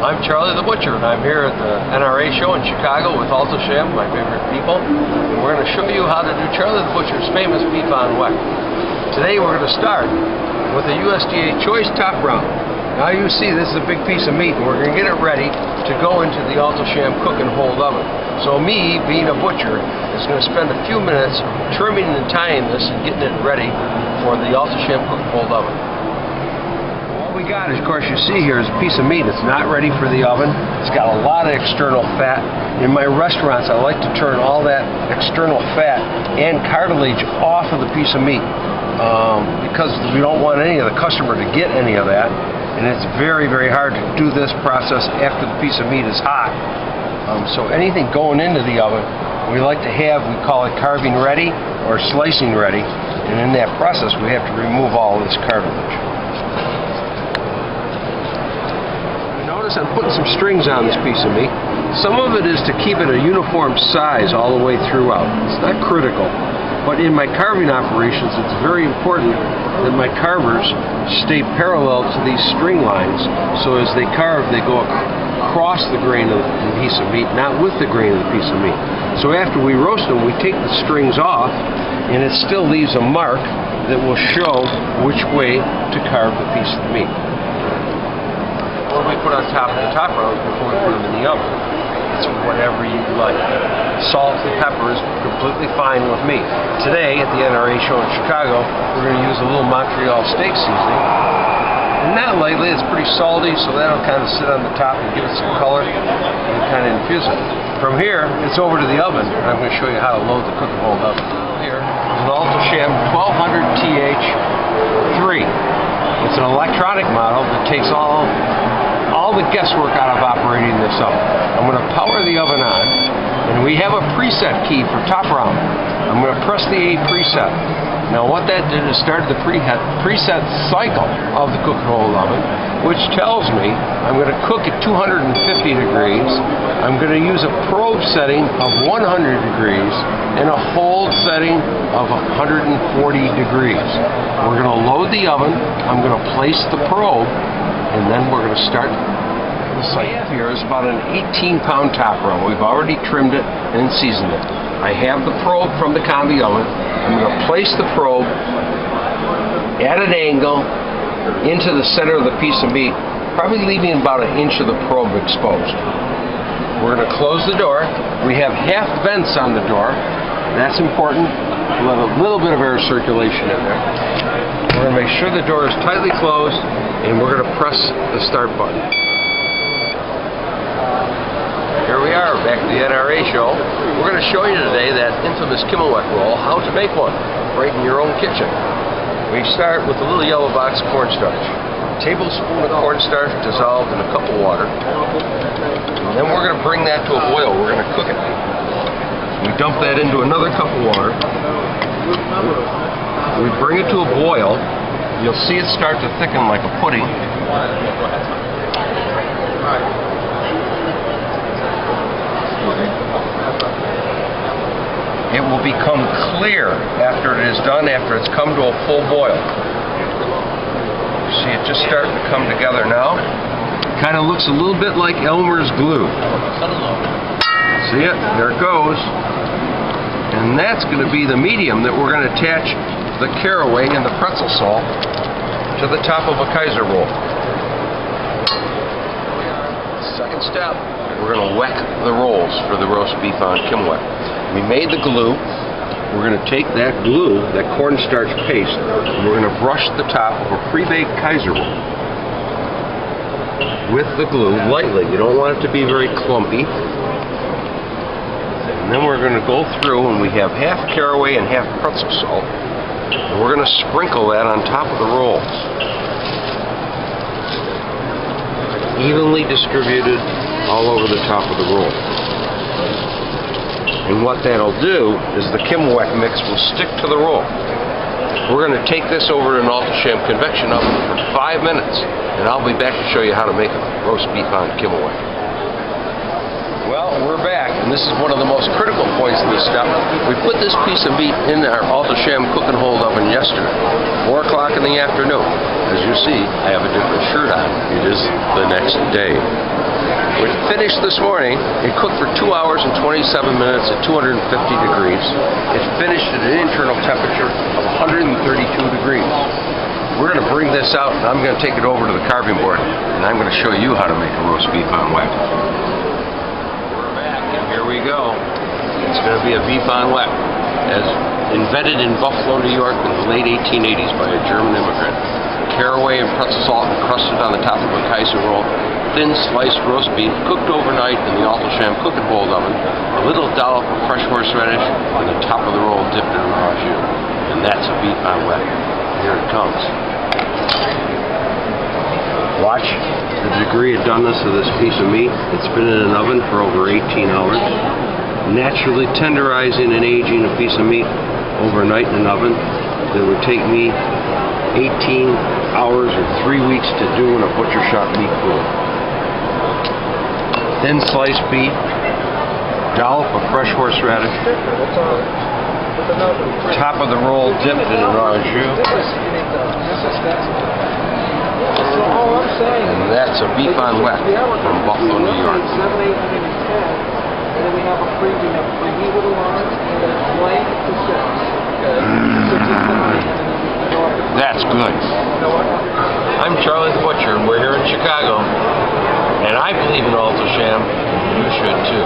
I'm Charlie the Butcher, and I'm here at the NRA show in Chicago with Alto-Shaam, my favorite people. And we're going to show you how to do Charlie the Butcher's famous beef on weck. Today we're going to start with a USDA choice top round. Now you see this is a big piece of meat, and we're going to get it ready to go into the Alto-Shaam cook and hold oven. So me, being a butcher, is going to spend a few minutes trimming and tying this and getting it ready for the Alto-Shaam cook and hold oven. What we got, of course, you see here is a piece of meat. It's not ready for the oven. It's got a lot of external fat. In my restaurants, I like to turn all that external fat and cartilage off of the piece of meat because we don't want any of the customer to get any of that. And it's very, very hard to do this process after the piece of meat is hot. So anything going into the oven, we like to have, we call it carving ready or slicing ready. And in that process, we have to remove all this cartilage. Notice I'm putting some strings on this piece of meat. Some of it is to keep it a uniform size all the way throughout. It's not critical. But in my carving operations, it's very important that my carvers stay parallel to these string lines, so as they carve, they go across the grain of the piece of meat, not with the grain of the piece of meat. So after we roast them, we take the strings off, and it still leaves a mark that will show which way to carve the piece of meat. What we put on top of the top rounds before we put them in the oven? It's whatever you like. Salt and pepper is completely fine with me. Today, at the NRA show in Chicago, we're going to use a little Montreal steak seasoning. And not lightly, it's pretty salty, so that'll kind of sit on the top and give it some color and kind of infuse it. From here, it's over to the oven, and I'm going to show you how to load the cook and hold oven. Here is an Alto-Shaam 1200TH3. It's an electronic model that takes all the guesswork out of operating this oven. I'm going to power the oven on, and we have a preset key for top round. I'm going to press the A preset. Now what that did is started the preset cycle of the cook and hold oven, which tells me I'm going to cook at 250 degrees. I'm going to use a probe setting of 100 degrees and a hold setting of 140 degrees. We're going to load the oven. I'm going to place the probe, and then we're going to start the cycle. Here is about an 18-pound top round. We've already trimmed it and seasoned it. I have the probe from the combi oven. I'm going to place the probe at an angle into the center of the piece of meat, probably leaving about an inch of the probe exposed. We're going to close the door. We have half vents on the door. That's important. Let a little bit of air circulation in there. We're going to make sure the door is tightly closed, and we're going to press the start button. Here we are, back at the NRA show. We're going to show you today that infamous kimmelweck roll, how to make one right in your own kitchen. We start with a little yellow box of cornstarch. A tablespoon of cornstarch dissolved in a cup of water. And then we're going to bring that to a boil. We're going to cook it. We dump that into another cup of water. We bring it to a boil. You'll see it start to thicken like a pudding. It will become clear after it is done, after it's come to a full boil. You see it just starting to come together now. Kind of looks a little bit like Elmer's glue. See it? There it goes. And that's going to be the medium that we're going to attach the caraway and the pretzel salt to the top of a Kaiser roll. Second step, we're going to weck the rolls for the roast beef on kimmelweck. We made the glue. We're going to take that glue, that cornstarch paste, and we're going to brush the top of a pre-baked Kaiser roll with the glue lightly. You don't want it to be very clumpy. And then we're going to go through, and we have half caraway and half pretzel salt, and we're going to sprinkle that on top of the rolls. Evenly distributed all over the top of the roll. And what that'll do is the kimmelweck mix will stick to the roll. We're going to take this over to an Alto-Shaam convection oven for 5 minutes, and I'll be back to show you how to make a roast beef on kimmelweck. Well, we're back, and this is one of the most critical points in this step. We put this piece of meat in our Alto-Shaam cook and hold oven yesterday, 4 o'clock in the afternoon. as you see, I have a different shirt on. It is the next day. When it finished this morning, it cooked for 2 hours and 27 minutes at 250 degrees. It finished at an internal temperature of 132 degrees. We're going to bring this out, and I'm going to take it over to the carving board, and I'm going to show you how to make a roast beef on weck. We're back, and here we go. It's going to be a beef on weck, as invented in Buffalo, New York in the late 1880s by a German immigrant. Caraway and pretzel salt encrusted on the top of a Kaiser roll, thin sliced roast beef cooked overnight in the Alto-Shaam cooking bowl oven, a little dollop of fresh horseradish, and the top of the roll dipped in raw jus. And that's a beef on weck. Here it comes. Watch the degree of doneness of this piece of meat. It's been in an oven for over 18 hours. Naturally tenderizing and aging a piece of meat overnight in an oven that would take me 18 hours or 3 weeks to do in a butcher shop meat cool. Thin sliced beef, dollop of fresh horseradish, top of the roll dipped in an orange jus. And that's a beef on weck from Buffalo, New York. That's good. I'm Charlie the Butcher, and we're here in Chicago. And I believe in Alto-Shaam. You should too.